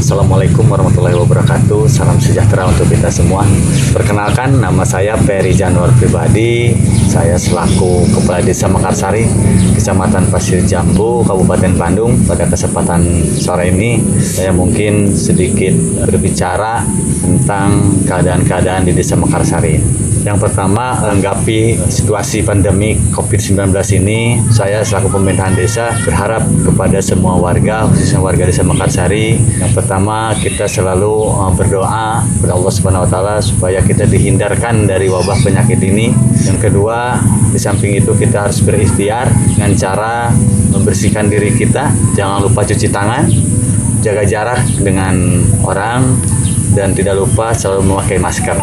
Assalamualaikum warahmatullahi wabarakatuh. Salam sejahtera untuk kita semua. Perkenalkan, nama saya Peri Januar pribadi. Saya selaku Kepala Desa Mekarsari, Kecamatan Pasir Jambu, Kabupaten Bandung. Pada kesempatan sore ini, saya mungkin sedikit berbicara tentang keadaan-keadaan di Desa Mekarsari. Yang pertama, menanggapi situasi pandemi COVID-19 ini, saya selaku pemerintahan desa berharap kepada semua warga, khususnya warga Desa Mekarsari. Yang pertama, kita selalu berdoa kepada Allah Subhanahu wa taala supaya kita dihindarkan dari wabah penyakit ini. Yang kedua, di samping itu kita harus berikhtiar dengan cara membersihkan diri kita, jangan lupa cuci tangan, jaga jarak dengan orang, dan tidak lupa selalu memakai masker.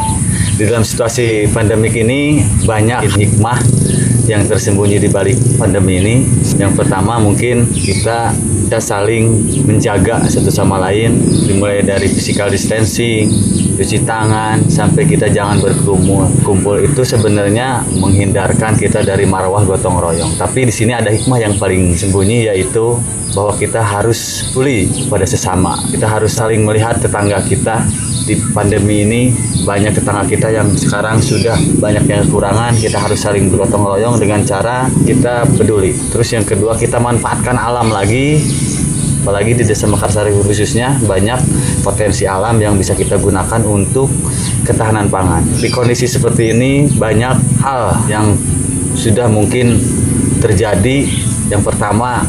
Di dalam situasi pandemik ini banyak hikmah yang tersembunyi di balik pandemi ini. Yang pertama mungkin kita saling menjaga satu sama lain, dimulai dari physical distancing, cuci tangan, sampai kita jangan berkerumun. Kumpul itu sebenarnya menghindarkan kita dari marwah gotong royong. Tapi di sini ada hikmah yang paling sembunyi, yaitu bahwa kita harus peduli pada sesama. Kita harus saling melihat tetangga kita. Di pandemi ini banyak tetangga kita yang sekarang sudah banyak yang kekurangan. Kita harus saling bergotong royong dengan cara kita peduli. Terus yang kedua, kita manfaatkan alam lagi. Apalagi di Desa Mekarsari khususnya banyak potensi alam yang bisa kita gunakan untuk ketahanan pangan. Di kondisi seperti ini banyak hal yang sudah mungkin terjadi. Yang pertama,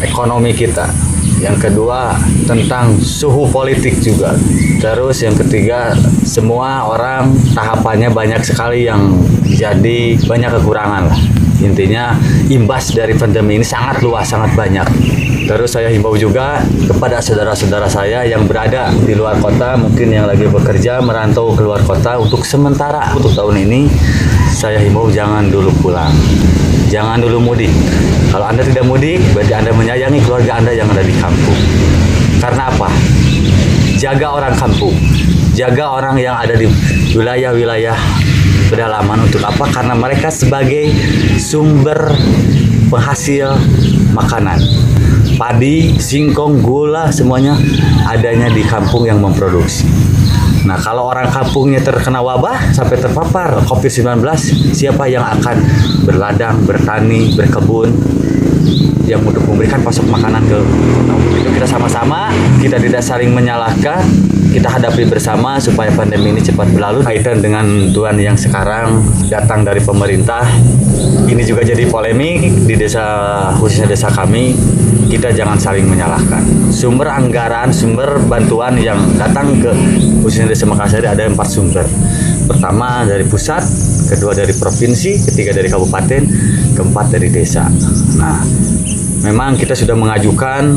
ekonomi kita. Yang kedua, tentang suhu politik juga. Terus yang ketiga, semua orang tahapannya banyak sekali yang jadi banyak kekurangan lah. Intinya imbas dari pandemi ini sangat luas, sangat banyak. Terus saya himbau juga kepada saudara-saudara saya yang berada di luar kota, mungkin yang lagi bekerja, merantau ke luar kota untuk sementara, untuk tahun ini, saya himbau jangan dulu pulang. Jangan dulu mudik. Kalau Anda tidak mudik, berarti Anda menyayangi keluarga Anda yang ada di kampung. Karena apa? Jaga orang kampung. Jaga orang yang ada di wilayah-wilayah pedalaman. Untuk apa? Karena mereka sebagai sumber penghasil makanan. Padi, singkong, gula, semuanya adanya di kampung yang memproduksi. Nah, kalau orang kampungnya terkena wabah sampai terpapar COVID-19, siapa yang akan berladang, bertani, berkebun yang untuk memberikan pasok makanan ke itu? Kita sama-sama, kita tidak saling menyalahkan, kita hadapi bersama supaya pandemi ini cepat berlalu. Kaitan dengan bantuan yang sekarang datang dari pemerintah, ini juga jadi polemik di desa, khususnya desa kami. Kita jangan saling menyalahkan. Sumber anggaran, sumber bantuan yang datang ke khususnya Desa Mekarsari ada 4 sumber. Pertama dari pusat, kedua dari provinsi, ketiga dari kabupaten, keempat dari desa. Nah, memang kita sudah mengajukan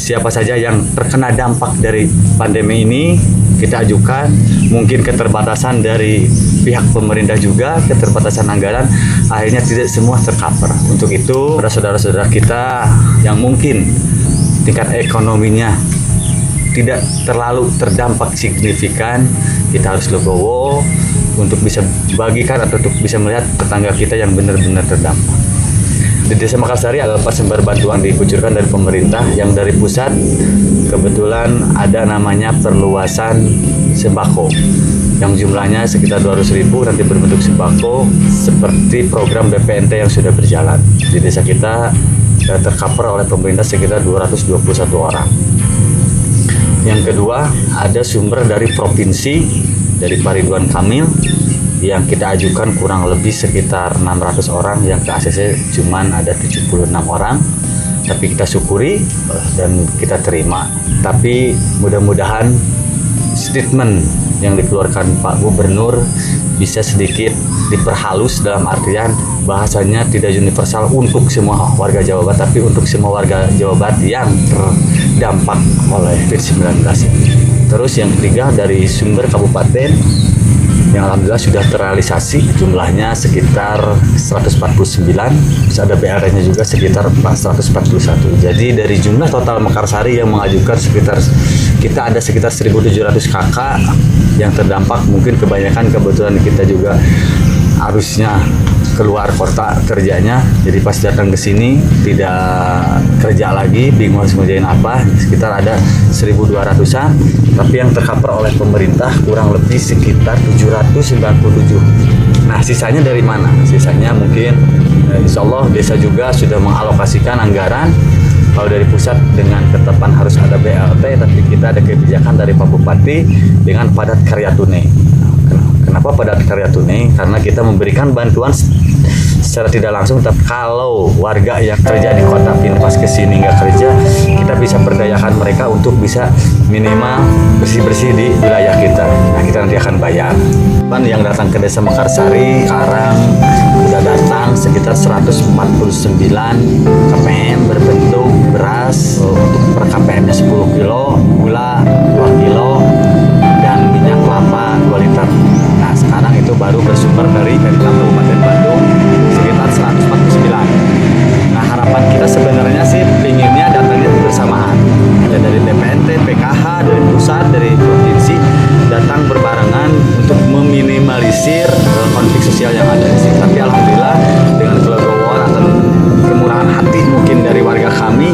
siapa saja yang terkena dampak dari pandemi ini, kita ajukan. Mungkin keterbatasan dari pihak pemerintah juga, keterbatasan anggaran, akhirnya tidak semua tercover. Untuk itu, para saudara-saudara kita yang mungkin tingkat ekonominya tidak terlalu terdampak signifikan, kita harus legowo untuk bisa bagikan atau untuk bisa melihat tetangga kita yang benar-benar terdampak. Di Desa Mekarsari ada 4 sumber bantuan dikucurkan dari pemerintah. Yang dari pusat kebetulan ada namanya perluasan sembako yang jumlahnya sekitar 200.000, nanti berbentuk sembako seperti program BPNT yang sudah berjalan. Di desa kita tercover oleh pemerintah sekitar 221 orang. Yang kedua, ada sumber dari provinsi, dari Pak Ridwan Kamil, yang kita ajukan kurang lebih sekitar 600 orang, yang ke ACC cuman ada 76 orang. Tapi kita syukuri dan kita terima. Tapi mudah-mudahan statement yang dikeluarkan Pak Gubernur bisa sedikit diperhalus, dalam artian bahasanya tidak universal untuk semua warga Jawa Barat, tapi untuk semua warga Jawa Barat yang terdampak oleh COVID-19 ini. Terus yang ketiga dari sumber kabupaten yang alhamdulillah sudah terrealisasi, jumlahnya sekitar 149, terus ada BR-nya juga sekitar 441. Jadi dari jumlah total Mekarsari yang mengajukan kita ada sekitar 1.700 kakak yang terdampak. Mungkin kebanyakan kebetulan kita juga harusnya keluar kota kerjanya, jadi pas datang ke sini tidak kerja lagi, bingung harus ngerjain apa. Sekitar ada 1.200-an, tapi yang tercover oleh pemerintah kurang lebih sekitar 797. Nah, sisanya dari mana? Sisanya mungkin insya Allah desa juga sudah mengalokasikan anggaran. Kalau dari pusat dengan ketetapan harus ada BLT, tapi kita ada kebijakan dari Pak Bupati dengan padat karya tunai. Kenapa padat karya tunai? Karena kita memberikan bantuan secara tidak langsung, tapi kalau warga yang kerja di kota pindah pas ke sini nggak kerja, kita bisa berdayakan mereka untuk bisa minimal bersih-bersih di wilayah kita. Nah, kita nanti akan bayar. Yang datang ke Desa Mekarsari sekarang sudah datang sekitar 149 KPM berbentuk beras untuk per KPM-nya 10 kilo, gula 2 kilo, dan minyak kelapa 2 liter. Nah, sekarang itu baru bersumber dari Kabupaten Bandung sekitar 149. Nah, harapan kita sebenarnya sih pinginnya datangnya bersamaan. Ya, dari TPNT, PKH, dari pusat, dari provinsi datang berbarengan untuk meminimalisir konflik sosial yang ada di sini. Tapi alhamdulillah dengan kelegowoan atau kemurahan hati mungkin dari warga kami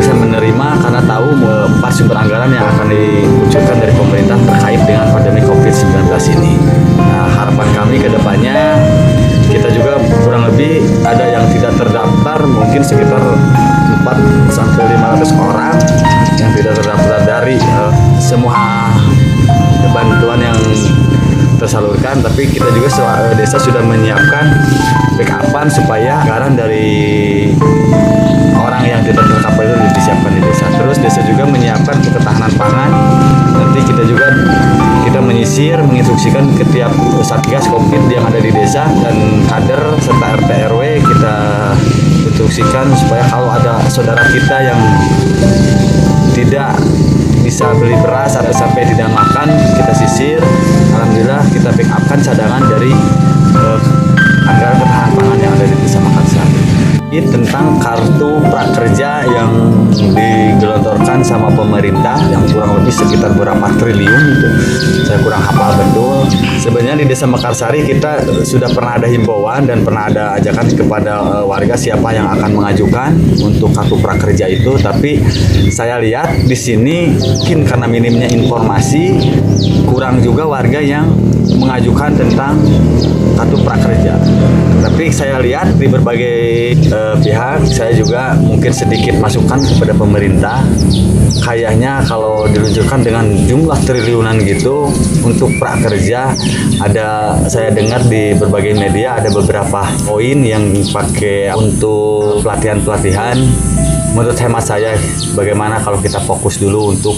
bisa menerima karena tahu 4 sumber anggaran yang akan diwujudkan dari pemerintah terkait dengan pandemi COVID-19 ini. Nah, harapan kami ke depannya kita juga kurang lebih ada yang tidak terdaftar, mungkin sekitar 400-500 orang yang tidak terdaftar dari semua bantuan yang tersalurkan, tapi kita juga desa sudah menyiapkan backupan supaya anggaran dari orang yang tidak tercover itu disiapkan di desa. Terus desa juga menyiapkan untuk ketahanan pangan. Nanti kita menyisir, menginstruksikan ke tiap satgas COVID yang ada di desa dan kader serta RT RW kita instruksikan supaya kalau ada saudara kita yang tidak bisa beli beras atau sampai tidak makan, kita sisir. Alhamdulillah kita backupkan cadangan dari anggaran ketahanan pangan yang ada di Desa Mekarsari. Ini tentang kartu prakerja yang digelontorkan sama pemerintah yang kurang lebih sekitar berapa triliun itu. Saya kurang hafal betul. Sebenarnya di Desa Mekarsari kita sudah pernah ada himbauan dan pernah ada ajakan kepada warga siapa yang akan mengajukan untuk kartu prakerja itu, tapi saya lihat di sini mungkin karena minimnya informasi, kurang juga warga yang mengajukan tentang kartu prakerja. Tapi saya lihat di berbagai pihak, saya juga mungkin sedikit masukan kepada pemerintah. Kayaknya kalau diluncurkan dengan jumlah triliunan gitu untuk prakerja, saya dengar di berbagai media ada beberapa poin yang dipakai untuk pelatihan-pelatihan. Menurut hemat saya, bagaimana kalau kita fokus dulu untuk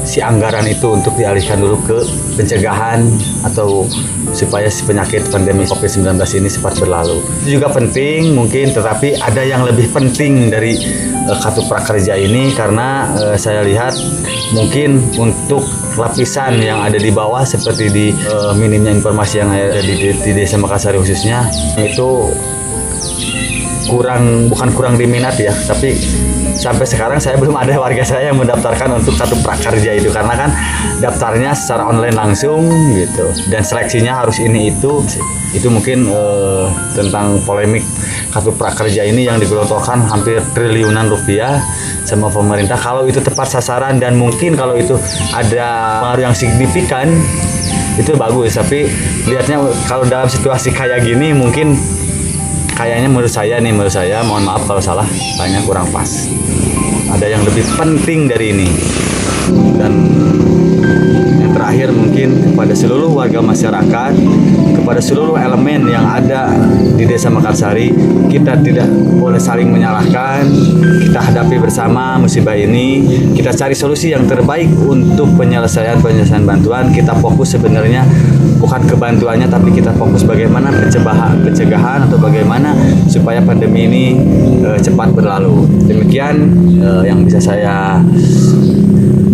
si anggaran itu untuk dialihkan dulu ke pencegahan atau supaya si penyakit pandemi COVID-19 ini cepat berlalu. Itu juga penting mungkin, tetapi ada yang lebih penting dari kartu prakerja ini karena saya lihat mungkin untuk lapisan yang ada di bawah seperti di minimnya informasi yang ada di Desa Mekarsari khususnya itu bukan kurang diminati ya, tapi sampai sekarang saya belum ada warga saya yang mendaftarkan untuk kartu prakerja itu karena kan daftarnya secara online langsung gitu dan seleksinya harus ini itu mungkin tentang polemik kartu prakerja ini yang digelontorkan hampir triliunan rupiah sama pemerintah. Kalau itu tepat sasaran dan mungkin kalau itu ada pengaruh yang signifikan itu bagus, tapi lihatnya kalau dalam situasi kayak gini mungkin kayaknya menurut saya mohon maaf kalau salah, kayaknya kurang pas. Ada yang lebih penting dari ini. Dan yang terakhir mungkin kepada seluruh warga masyarakat, kepada seluruh elemen yang ada di Desa Mekarsari, kita tidak boleh saling menyalahkan. Kita hadapi bersama musibah ini. Kita cari solusi yang terbaik untuk penyelesaian bantuan. Kita fokus sebenarnya bukan ke bantuannya, tapi kita fokus bagaimana pencegahan atau bagaimana supaya pandemi ini cepat berlalu. Demikian yang bisa saya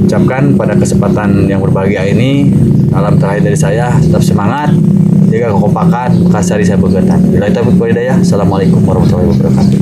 ucapkan pada kesempatan yang berbahagia ini. Salam terakhir dari saya, tetap semangat, jaga kekompakan, Mekarsari saya bergetar. Bila itu Assalamualaikum warahmatullahi wabarakatuh.